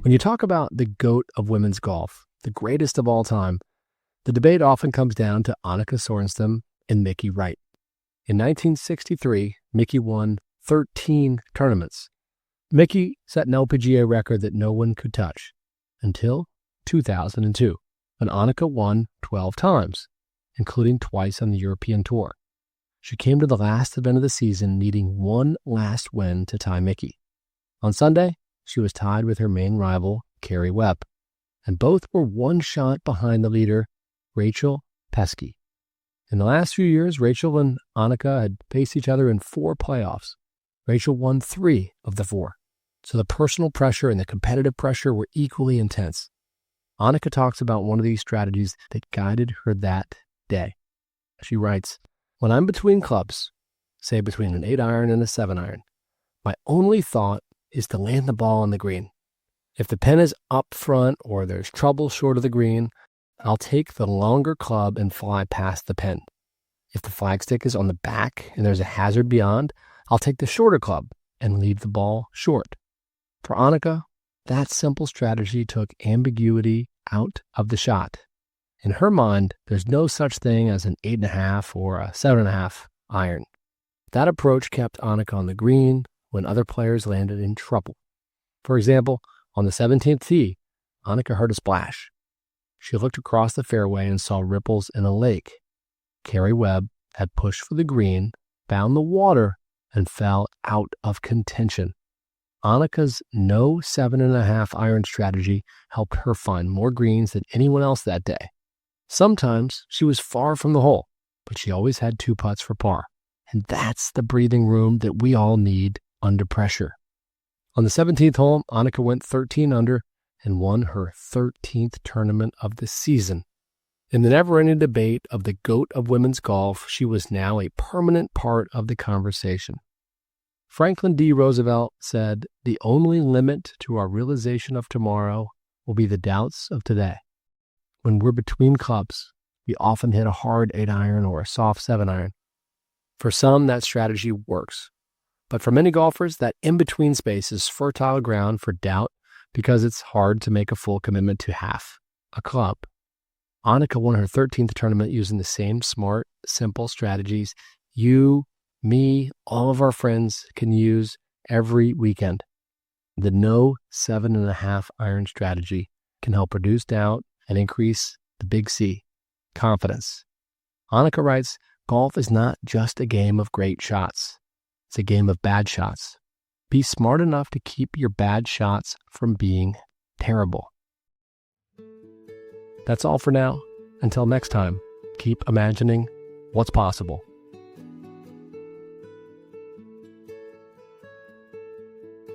When you talk about the GOAT of women's golf, the greatest of all time, the debate often comes down to Annika Sörenstam and Mickey Wright. In 1963, Mickey won 13 tournaments. Mickey set an LPGA record that no one could touch until 2002, when Annika won 12 times, including twice on the European Tour. She came to the last event of the season needing one last win to tie Mickey. On Sunday, she was tied with her main rival, Carrie Webb, and both were one shot behind the leader, Rachel Pesky. In the last few years, Rachel and Annika had faced each other in 4 playoffs. Rachel won 3 of the 4, so the personal pressure and the competitive pressure were equally intense. Annika talks about one of these strategies that guided her that day. She writes, "When I'm between clubs, say between an 8-iron and a 7-iron, my only thought is to land the ball on the green. If the pin is up front or there's trouble short of the green, I'll take the longer club and fly past the pin. If the flagstick is on the back and there's a hazard beyond, I'll take the shorter club and leave the ball short." For Annika, that simple strategy took ambiguity out of the shot. In her mind, there's no such thing as an 8.5 or a 7.5 iron. That approach kept Annika on the green when other players landed in trouble. For example, on the 17th tee, Annika heard a splash. She looked across the fairway and saw ripples in a lake. Carrie Webb had pushed for the green, found the water, and fell out of contention. Annika's no 7.5 iron strategy helped her find more greens than anyone else that day. Sometimes she was far from the hole, but she always had 2 putts for par. And that's the breathing room that we all need under pressure. On the 17th hole, Annika went 13 under and won her 13th tournament of the season. In the never-ending debate of the GOAT of women's golf, she was now a permanent part of the conversation. Franklin D. Roosevelt said, "The only limit to our realization of tomorrow will be the doubts of today." When we're between clubs, we often hit a hard 8-iron or a soft 7-iron. For some, that strategy works. But for many golfers, that in-between space is fertile ground for doubt because it's hard to make a full commitment to half a club. Annika won her 13th tournament using the same smart, simple strategies you, me, all of our friends can use every weekend. The no 7.5 iron strategy can help reduce doubt and increase the big C, confidence. Annika writes, "Golf is not just a game of great shots. It's a game of bad shots. Be smart enough to keep your bad shots from being terrible." That's all for now. Until next time, keep imagining what's possible.